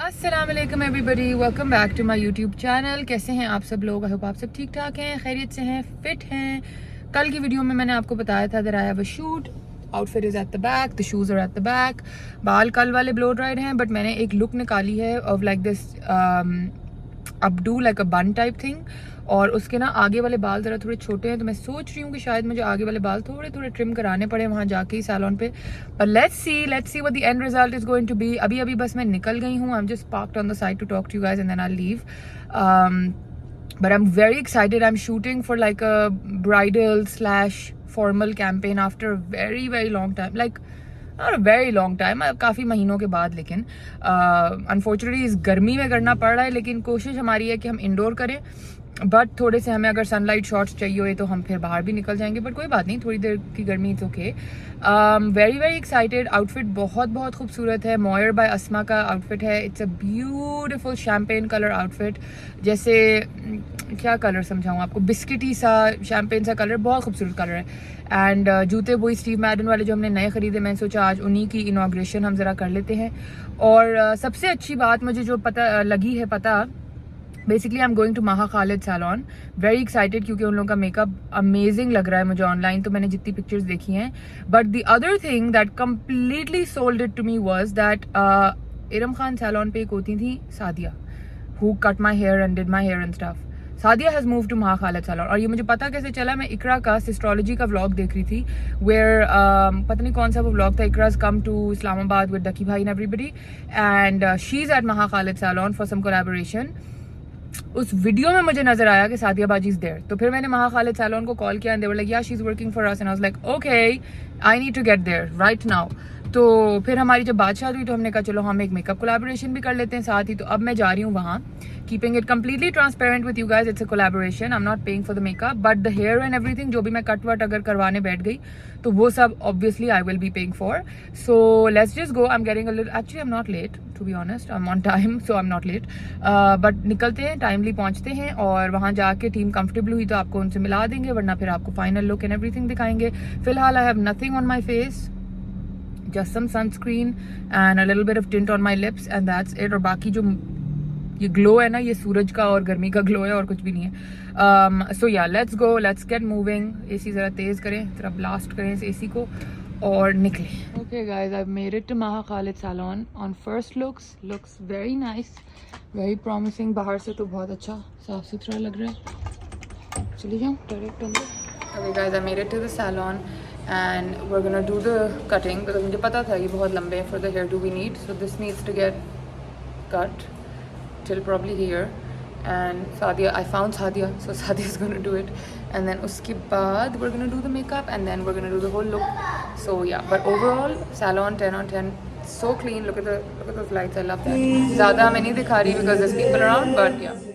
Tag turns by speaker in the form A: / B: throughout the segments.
A: अस्सलाम वालेकुम everybody, welcome back to my YouTube channel. कैसे हैं आप सब लोग? आई होप आप सब ठीक ठाक हैं, खैरियत से हैं, फिट हैं। कल की वीडियो में मैंने आपको बताया था that I have a shoot, outfit is at the back, the shoes are at the back. बाल कल वाले ब्लो ड्राइड हैं, बट मैंने एक लुक निकाली है ऑफ लाइक दिस अपडू, लाइक अ बन टाइप थिंग। और उसके ना आगे वाले बाल ज़रा थोड़े छोटे हैं, तो मैं सोच रही हूँ कि शायद मुझे आगे वाले बाल थोड़े थोड़े ट्रिम कराने पड़े वहाँ जाके ही सैलून पे। पर let's see what the end result is going to be. अभी बस मैं निकल गई हूँ, I am just parked on the side to talk to you guys and then I leave. But I'm very excited. I'm shooting for like a bridal slash formal campaign after a very long time. Like not a very long time, काफ़ी महीनों के बाद। लेकिन unfortunately इस गर्मी में करना पड़ रहा है, लेकिन कोशिश हमारी है कि हम इंडोर करें। बट थोड़े से हमें अगर सनलाइट शॉट्स चाहिए हुए तो हम फिर बाहर भी निकल जाएंगे, बट कोई बात नहीं, थोड़ी देर की गर्मी it's okay. Very excited. Outfit बहुत खूबसूरत है, मॉयर बाय अस्मा का आउटफिट है। It's a beautiful champagne colour outfit, जैसे क्या कलर समझाऊँ आपको, बिस्किटी सा शैम्पेन सा कलर, बहुत खूबसूरत कलर है। एंड जूते वही स्टीव मैडन वाले जो हमने नए खरीदे, मैंने सोचा आज उन्हीं की इनाग्रेशन हम ज़रा कर लेते हैं। और सबसे अच्छी बात मुझे जो पता लगी है, basically I am going to Maha Khalid salon. Very excited, क्योंकि उन लोगों का मेकअप अमेजिंग लग रहा है मुझे ऑनलाइन, तो मैंने जितनी पिक्चर्स देखी हैं। But the other thing that completely sold it to me was that Iram Khan salon पे एक होती थी Sadia, who cut my hair and did my hair and stuff. Sadia has move to Maha Khalid salon. और ये मुझे पता कैसे चला, मैं इकरा का सिस्ट्रोलॉजी का व्लॉग देख रही थी, वेयर पता नहीं कौन सा वो व्लॉग था। इकराज come to Islamabad with Ducky भाई and everybody, and she is at Maha Khalid salon for some collaboration. उस वीडियो में मुझे नजर आया कि सादिया बाजी इज देयर, तो फिर मैंने महा खालिद सैलून को कॉल किया and they were like yeah she is working for us, and I was like okay I need to get there right now. तो फिर हमारी जब बातचीत हुई तो हमने कहा चलो हम एक मेकअप कोलैबोरेशन भी कर लेते हैं साथ ही। तो अब मैं जा रही हूँ वहाँ, keeping it completely transparent with you guys, it's a collaboration, I am not paying for the makeup, but the hair and everything जो भी मैं कट वट अगर करवाने बैठ गई तो वो सब obviously I will be paying for. So let's just go. I am getting a little, actually I am not late to be honest, I am on time, so I am not late. But निकलते हैं, timely पहुँचते हैं, और वहाँ जाके team comfortable हुई तो आपको उनसे मिला देंगे, वरना फिर आपको फाइनल लुक एंड एवरीथिंग दिखाएंगे। फिलहाल I have nothing on my face, just some sunscreen and a little bit of tint on my lips and that's it। और बाकी जो ये ग्लो है ना, ये सूरज का और गर्मी का ग्लो है, और कुछ भी नहीं है। सो या let's go, let's get moving. AC ज़रा तेज़ करें, ज़रा ब्लास्ट करें इस एसी को और निकलें। Okay guys, I made it to Maha Khalid salon. On first looks very nice, very promising. बाहर से तो बहुत अच्छा साफ सुथरा लग रहा है। चली जाऊँ डायरेक्ट अंदर। Okay guys, I made it to the salon and we're gonna do the cutting because मुझे पता था ये बहुत लंबे हैं for the hair do we need, so this needs to get cut till probably here, and Sadia, I found Sadia, so Sadia is gonna do it, and then उसके बाद we're gonna do the makeup and then we're gonna do the whole look. So yeah, but overall salon 10 on 10, so clean. Look at those lights, I love that. ज़्यादा मैं नहीं दिखा रही because there's people around, but yeah.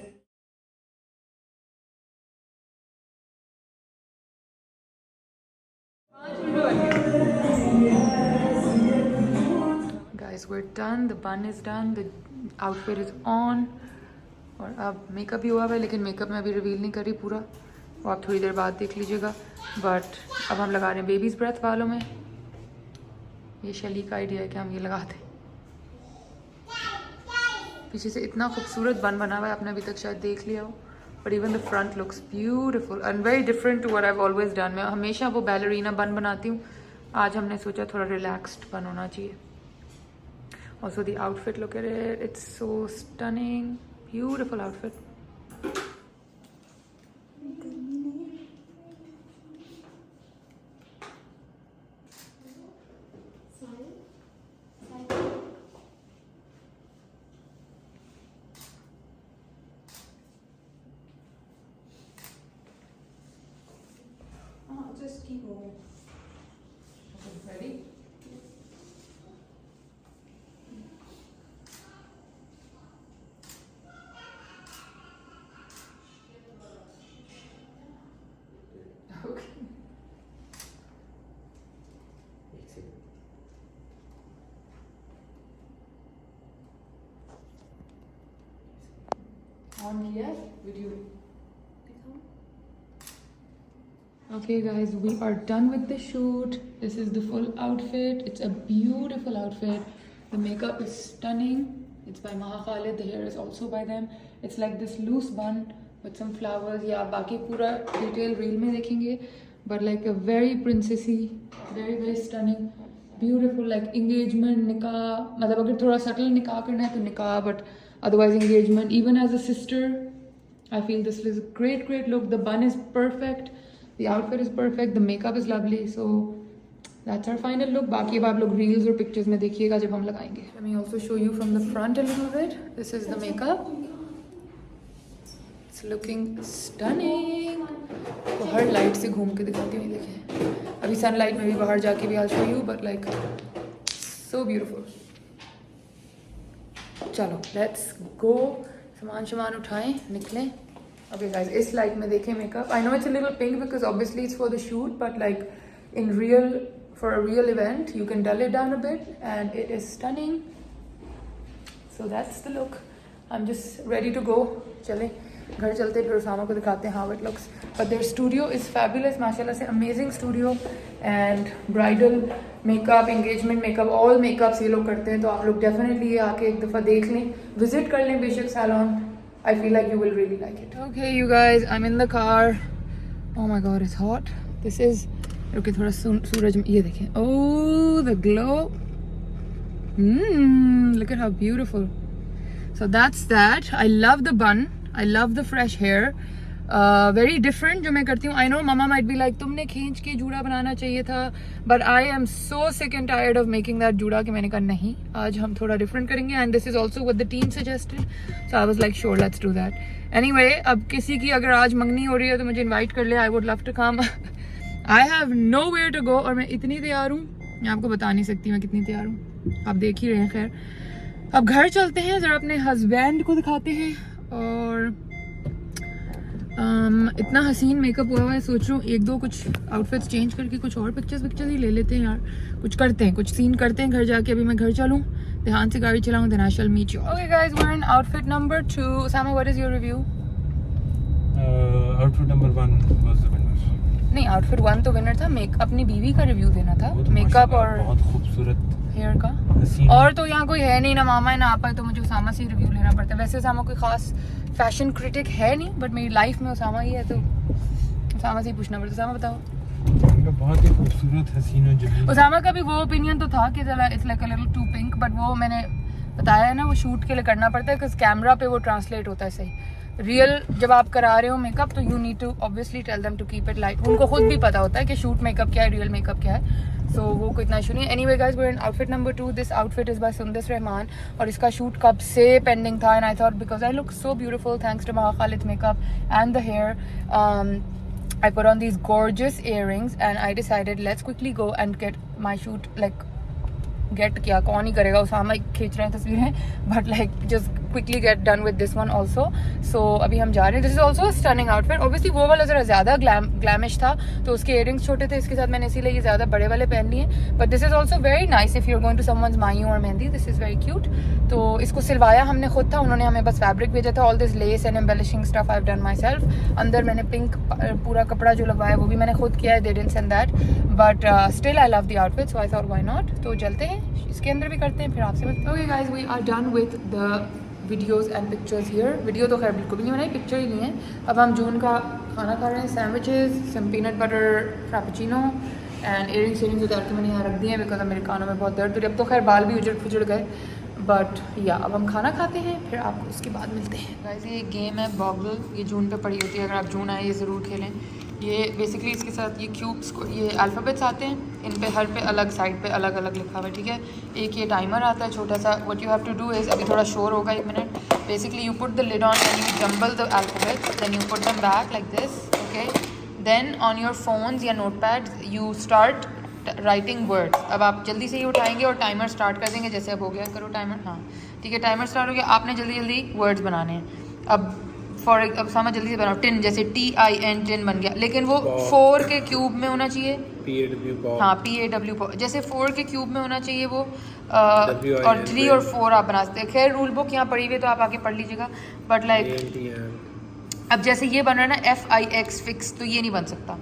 A: Guys, we're done. The bun is done. The outfit is on. और अब makeup भी हुआ है, लेकिन मेकअप मैं अभी रिवील नहीं कर रही पूरा, वो आप थोड़ी देर बाद देख लीजिएगा। बट अब हम लगा रहे हैं बेबीज़ ब्रेथ बालों में। ये शैली का आइडिया है कि हम ये लगा दें। पीछे से इतना खूबसूरत बन बना हुआ है, आपने अभी तक शायद देख लिया हो, but even the front looks beautiful and very different to what I have always done. मैं हमेशा वो बैलरीना बन बनाती हूँ, आज हमने सोचा थोड़ा रिलैक्स्ड बन होना चाहिए। Also the outfit, look at it, it's so stunning, beautiful outfit. Just keep moving. Okay, ready? On here, video. Okay guys, we are done with the shoot. This is the full outfit. It's a beautiful outfit. The makeup is stunning. It's by Maha Khalid. The hair is also by them. It's like this loose bun with some flowers. Yeah, बाकी पूरा detail reel में देखेंगे. But like a very princessy, very very stunning, beautiful like engagement nikah. मतलब अगर थोड़ा subtle nikah करना है तो nikah, but otherwise engagement. Even as a sister, I feel this is a great look. The bun is perfect. The outfit is perfect. The makeup is lovely. So that's our final look. बाकी अब आप लोग reels और pictures में देखिएगा जब हम लगाएंगे. Let me also show you from the front a little bit. This is the makeup. It's looking stunning. तो हर लाइट से घूम के दिखाती हूँ. देखें अभी सनलाइट में भी बाहर जाके भी I'll show you, but like so beautiful. चलो let's go. सामान उठाएं, निकलें. Okay guys, इस लाइट में देखें makeup. I know it's a little pink because obviously it's for the shoot, but like in real, for a real event, you can dull it down a bit and it is stunning. So that's the look. I'm just ready to go. चलें घर चलते फिर उसामा को दिखाते हैं how it looks. But their studio is fabulous, माशाल्लाह से amazing studio, and bridal makeup, engagement makeup, all makeups ये लोग करते हैं. तो आप लोग definitely ये आके एक दफ़ा देख लें, visit कर लें बेशक salon. I feel like you will really like it. Okay you guys, I'm in the car. Oh my god, it's hot. This is okay, थोड़ा सूरज में ये देखें. Oh, the glow. Look at how beautiful. So that's that. I love the bun. I love the fresh hair. Very different जो मैं करती हूँ. I know mama might be like तुमने खींच के जूड़ा बनाना चाहिए था, but I am so sick and tired of making that जूड़ा कि मैंने कहा नहीं, आज हम थोड़ा different करेंगे. And this is also what the team suggested, so I was like sure, let's do that. Anyway, अब किसी की अगर आज मंगनी हो रही है तो मुझे invite कर ले. I would love to come. I have nowhere to go और मैं इतनी तैयार हूँ, मैं आपको बता नहीं सकती मैं कितनी तैयार हूँ. आप देख ही रहे हैं. खैर अब घर चलते हैं, ज़रा अपने हस्बैंड को दिखाते हैं. और इतना हसीन मेकअप हुआ है, सोच रहा हूँ एक दो कुछ आउटफिट्स चेंज करके कुछ और पिक्चर्स ही ले लेते हैं यार. कुछ करते हैं, कुछ सीन करते हैं घर जाके. अभी मैं घर चलूँ, ध्यान से गाड़ी चलाऊँ, then I shall meet you. Okay guys, we're in outfit number 2. Osama, what is your review?
B: Outfit number 1 was the winner.
A: नहीं, आउटफिट 1 तो विनर था. अपनी बीवी का रिव्यू देना था, मेकअप और
B: बहुत खूबसूरत
A: हेयर का. और तो यहाँ कोई है नहीं, ना मामा है ना आपा है, तो मुझे उसामा से रिव्यू लेना पड़ता है. वैसे उसामा कोई खास फैशन क्रिटिक है नहीं, बट मेरी लाइफ में उसामा ही है, तो उसामा से ही पूछना पड़ता. उसामा बताओ.
B: बहुत ही खूबसूरत हसीन और जमील.
A: उसामा का भी वो ओपिनियन तो था कि चला it's like a little too pink, but वो मैंने बताया है ना, वो शूट के लिए करना पड़ता है बिकॉज कैमरा पे वो ट्रांसलेट होता है सही. रियल जब आप करा रहे हो मेकअप तो you need to obviously tell them to keep it light. उनको खुद भी पता होता है कि शूट मेकअप क्या है, रियल मेकअप क्या है, सो वो कोई इतना इशू नहीं है. Anyway guys, we are in outfit number 2. This outfit is by Sundus Rahman और इसका शूट कब से पेंडिंग था. And I thought because I look so beautiful thanks to Maha Khalid's makeup and the hair, I put on these gorgeous earrings and I decided let's quickly go and get my shoot like get किया. कौन ही करेगा, उसामा खींच रहे हैं तस्वीरें, but like just quickly get done with this one also. So अभी हम जा रहे हैं. This is also stunning outfit. Obviously वो वाला ज़रा ज़्यादा ग्लैमिश था, तो उसके इयरिंग्स छोटे थे, इसके साथ मैंने इसीलिए ये ज़्यादा बड़े वाले पहन लिए. But this is also very nice if you are going to someone's माई और mehndi. This is very cute. तो इसको सिलवाया हमने खुद था, उन्होंने हमें बस फैब्रिक भेजा था. All this less and embellishing stuff I have done my self. अंदर मैंने पिंक पूरा कपड़ा जो लगवाया वो भी मैंने खुद किया है. They didn't send that, but still I love the outfit, so I thought why not. तो चलते हैं, इसके अंदर भी करते हैं, फिर आपसे मिलते हैं. Okay guys, we are done with the videos and pictures here. Video तो खैर बिल्कुल भी नहीं बनाई, पिक्चर ही नहीं है. अब हम जून का खाना खा रहे हैं, sandwiches, some peanut butter frappuccino and earrings उतार के मैंने यहाँ रख दिए हैं बिकॉज अब मेरे कानों में बहुत दर्द हो रही है. अब तो खैर बाल भी उजड़ गए, बट या अब हम खाना खाते हैं, फिर आपको उसके बाद मिलते हैं. गाइस, ये गेम है बॉगल, ये जून पे पड़ी होती है. अगर आप जून आए ये ज़रूर खेलें. ये बेसिकली इसके साथ ये क्यूब्स को ये अल्फ़ाबेट्स आते हैं, इन पे हर पे अलग साइड पे अलग अलग लिखा हुआ है, ठीक है. एक ये टाइमर आता है छोटा सा. What you have to do is, अभी थोड़ा शोर होगा, 1 minute. Basically you put the lid on and you jumble the alphabets, then you put them back like this, okay. Then on your phones या note pads you start writing words. अब आप जल्दी से ही उठाएंगे और टाइमर स्टार्ट कर देंगे. जैसे अब हो गया, करो टाइमर. हाँ ठीक है, टाइमर स्टार्ट हो गया. आपने जल्दी वर्ड्स बनाने हैं. अब अब सामा जल्दी से बनाओ. टिन, जैसे TIN टिन बन गया, लेकिन वो 4 के क्यूब में होना चाहिए. हाँ, PAW, जैसे 4 के क्यूब में होना चाहिए वो. और 3 और 4 आप बना सकते हैं. खैर रूल बुक यहाँ पड़ी हुई है तो आप आके पढ़ लीजिएगा. बट लाइक अब जैसे ये बन रहा है ना FIX फिक्स, तो ये नहीं बन सकता.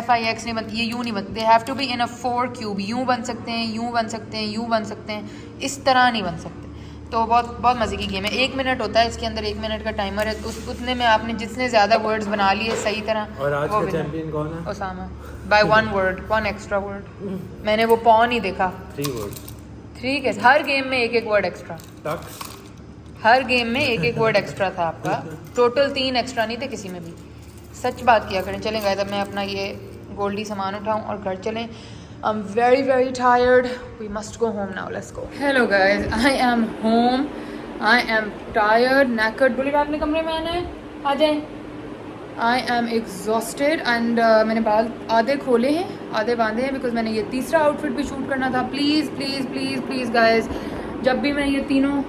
A: FIX नहीं बनती, ये यूँ नहीं बनती. They have to be in a 4 cube. यूँ बन सकते हैं, यूँ बन सकते हैं, यूँ बन सकते हैं, इस तरह नहीं बन सकते. तो बहुत बहुत मज़े की गेम है। 1 मिनट होता है इसके अंदर, 1 मिनट का टाइमर है। उस उतने में आपने जितने ज़्यादा वर्ड्स बना लिए सही तरह,
B: और आज
A: वो
B: का
A: winner।
B: चैंपियन कौन है?
A: Osama by 1 word, 1 extra word. मैंने वो पॉन ही देखा।
B: 3 वर्ड्स।
A: 3 के हर गेम में 1-1 वर्ड एक्स्ट्रा,
B: टक्स।
A: हर गेम में 1-1 वर्ड एक्स्ट्रा था आपका। टोटल 3 एक्स्ट्रा नहीं थे किसी में भी। सच बात किया करें। चलें गाइस, अब मैं अपना ये गोल्डी सामान उठाऊं और घर चलें। I'm very very tired. We must go home now. Let's go. Hello guys, I am home. I am tired, knackered. Bullet आपने कमरे में आना है, आ जाएं। I am exhausted and मैंने बाल आधे खोले हैं, आधे बांधे हैं, बिकॉज मैंने ये तीसरा आउटफिट भी शूट करना था। Please please please please guys, जब भी मैं ये तीनों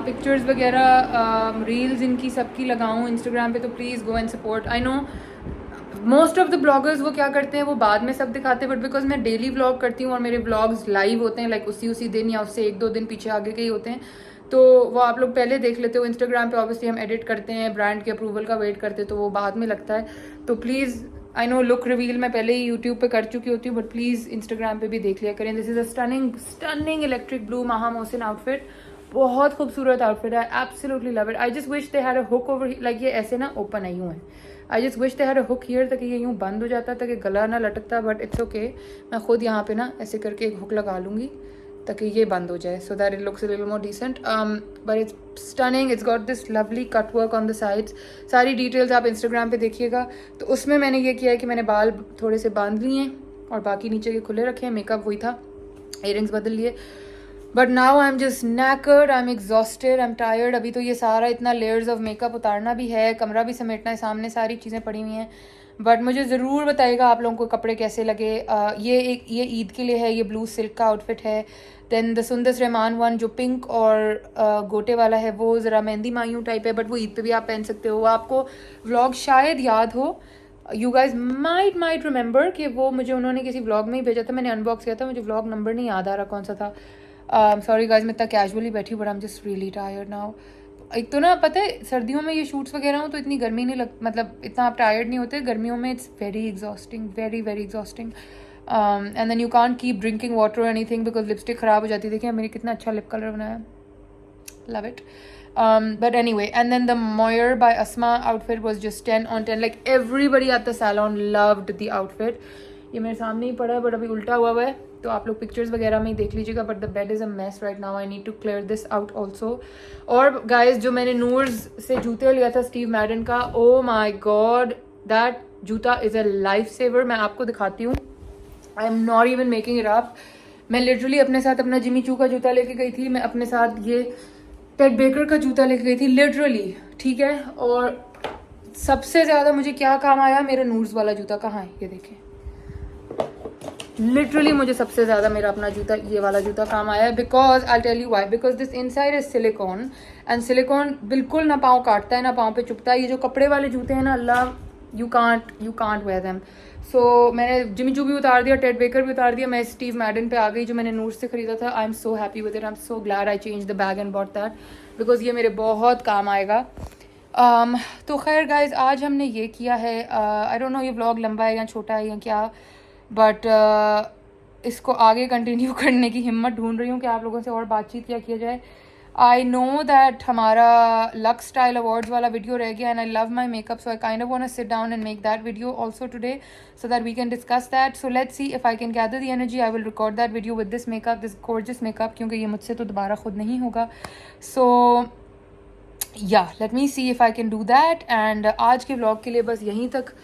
A: पिक्चर्स वगैरह रील्स इनकी सबकी लगाऊं इंस्टाग्राम पे, तो please go and support. I know most of the bloggers वो क्या करते हैं, वो बाद में सब दिखाते हैं, बट बिकॉज मैं डेली व्लॉग करती हूँ और मेरे व्लॉग्स लाइव होते हैं, लाइक उसी दिन या उससे 1-2 दिन पीछे आगे के ही होते हैं, तो वो आप लोग पहले देख लेते हो। इंस्टाग्राम पे ऑब्वियसली हम एडिट करते हैं, ब्रांड के अप्रूवल का वेट करते हैं, तो वो बाद में लगता है। तो please, I know look reveal मैं पहले ही यूट्यूब पे कर चुकी होती हूँ, बट प्लीज़ इंस्टाग्राम पे भी देख लिया करें। This is a stunning electric blue महा मोहसिन आउटफिट। बहुत खूबसूरत आउटफिट है, absolutely love it. I just wish they had a hook over, like ये ऐसे ना ओपन आई हुए हैं। I just wish they had a hook here, ताकि ये यूँ बंद हो जाता, ताकि गला ना लटकता, बट इट्स ओके। मैं खुद यहाँ पे ना ऐसे करके एक हुक लगा लूँगी ताकि ये बंद हो जाए, so that it looks a little more decent. But it's stunning, it's got this lovely cut work on the sides. सारी डिटेल्स आप इंस्टाग्राम पे देखिएगा। तो उसमें मैंने ये किया है कि मैंने बाल थोड़े से बांध लिए हैं और बाकी नीचे के खुले रखे हैं। मेकअप वही था, इयरिंग्स बदल लिए, but now I am just knackered, I am exhausted, I am tired. अभी तो ये सारा इतना लेयर्स ऑफ मेकअप उतारना भी है, कमरा भी समेटना है, सामने सारी चीज़ें पड़ी हुई हैं। बट मुझे ज़रूर बताइएगा आप लोगों को कपड़े कैसे लगे। ये ईद के लिए है, ये ब्लू सिल्क का आउटफिट है। Then the Sundus Rahman one जो पिंक और गोटे वाला है, वो ज़रा मेहंदी मायूं टाइप है, बट वो ईद पे भी आप पहन सकते हो। आपको व्लॉग शायद याद हो, यू गाइज माइट रिमेंबर कि वो मुझे उन्होंने किसी व्लॉग में ही भेजा था, मैंने अनबॉक्स किया था, मुझे व्लॉग नंबर नहीं याद आ रहा कौन सा था। सॉरी गाइज, मैं इतना कैजुअली बैठी, but I am just really tired now. एक तो ना पता है सर्दियों में ये शूट्स वगैरह हो तो इतनी गर्मी नहीं मतलब इतना आप टायर्ड नहीं होते। गर्मियों में it's very exhausting, very very exhausting. And then you can't keep drinking water और एनीथिंग बिकॉज लिपस्टिक ख़राब हो जाती है। देखिए मैंने कितना अच्छा लिप कलर बनाया, love it. But anyway, and then the Moyer by Asma outfit was just 10 on 10. Like everybody at the salon loved the outfit. ये मेरे सामने ही पड़ा है, बट अभी उल्टा हुआ है, तो आप लोग पिक्चर्स वगैरह में ही देख लीजिएगा। But the bed is a mess right now, I need to clear this out also. और गाइज जो मैंने नूर्स से जूते लिया था स्टीव मैडन का, ओ माई गॉड, दैट जूता इज़ अ लाइफ सेवर। मैं आपको दिखाती हूँ, I am not even making it up. मैं लिटरली अपने साथ अपना जिमी चू का जूता लेके गई थी, मैं अपने साथ ये टेड बेकर का जूता लेके गई थी लिटरली, ठीक है। और सबसे ज़्यादा मुझे क्या काम आया, मेरा नूर्स वाला जूता कहाँ है, ये देखें। लिटरली मुझे सबसे ज़्यादा मेरा अपना जूता, ये वाला जूता काम आया है। Because I tell you why, because this inside is silicone, and silicone बिल्कुल ना पाँव काटता है ना पाँव पे चुभता है। ये जो कपड़े वाले जूते हैं ना, अल्लाह, यू कांट वेयर देम। सो मैंने जिमी चू भी उतार दिया, टेड बेकर भी उतार दिया, मैं स्टीव मैडन पे आ गई जो मैंने नूर से खरीदा था। I am so happy with it, I am so glad I change the bag and bought that, because ये मेरे बहुत काम आएगा। तो खैर गाइज, आज हमने ये किया है। आई डोंट नो ये व्लॉग लंबा है या छोटा है या क्या, बट इसको आगे कंटिन्यू करने की हिम्मत ढूंढ रही हूँ कि आप लोगों से और बातचीत किया जाए। आई नो दैट हमारा लक्स स्टाइल अवार्ड्स वाला वीडियो रह गया, and I love my makeup, so I kind of want to sit down and make that video also today, so that we can discuss that. So let's see if I can gather the energy, I will record that video with this makeup, this gorgeous makeup, क्योंकि ये मुझसे तो दोबारा खुद नहीं होगा। सो या let me C if I can do that. And आज के व्लॉग के लिए बस यहीं तक,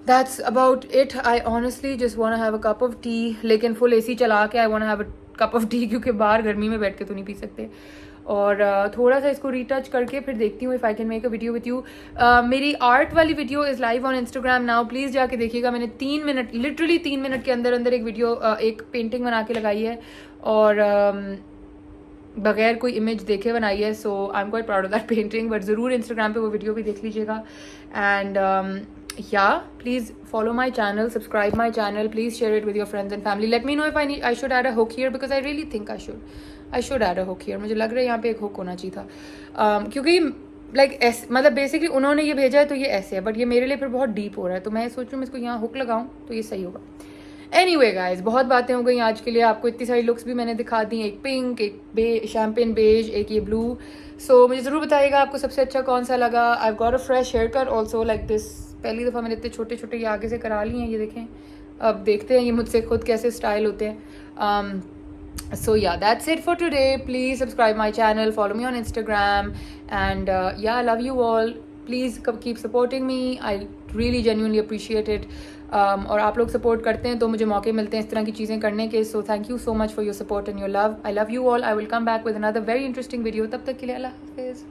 A: that's about it. I honestly just want to have a cup of tea, लेकिन फुल AC चला के I want to have a cup of tea, क्योंकि बाहर गर्मी में बैठ के तो नहीं पी सकते। और थोड़ा सा इसको रीटच करके फिर देखती हूँ if I can make a video with you. मेरी आर्ट वाली video is live on Instagram now, please जाके देखिएगा। मैंने 3 मिनट, लिटरली 3 मिनट के अंदर अंदर एक वीडियो, एक पेंटिंग बना के लगाई है, और बगैर कोई इमेज देखे बनाई है। So I am quite proud of that painting, but ज़रूर इंस्टाग्राम पे वो वीडियो भी देख लीजिएगा। And yeah, please follow my channel, subscribe my channel, please share it with your friends and family. Let me know if I should add a hook here, because I really think I should add a hook here. मुझे लग रहा है यहाँ पे एक hook होना चाहिए था, क्योंकि like मतलब बेसिकली उन्होंने ये भेजा है तो ये ऐसे है, बट ये मेरे लिए फिर बहुत डीप हो रहा है, तो मैं सोच रही हूँ मैं इसको यहाँ हुक लगाऊँ तो ये सही होगा। एनीवे गाइज, बहुत बातें हो गई आज के लिए। आपको इतनी सारी लुक्स भी मैंने दिखा दी, एक पिंक, एक शैम्पेन बेज, एक ये ब्लू। सो मुझे ज़रूर बताइएगा आपको सबसे अच्छा कौन सा लगा। I got a fresh hair cut also like this. पहली दफ़ा मैंने इतने छोटे छोटे ये आगे से करा लिए हैं, ये देखें। अब देखते हैं ये मुझसे खुद कैसे स्टाइल होते हैं। So yeah, that's it for today. Please subscribe my channel, follow me on Instagram, and yeah, I love you all. Please keep supporting me. I really genuinely appreciate it. और आप लोग सपोर्ट करते हैं तो मुझे मौके मिलते हैं इस तरह की चीज़ें करने के. So thank you so much for your support and your love. I love you all. I will come back with another very interesting video. तब तक के लिए अल्लाह हाफिज़.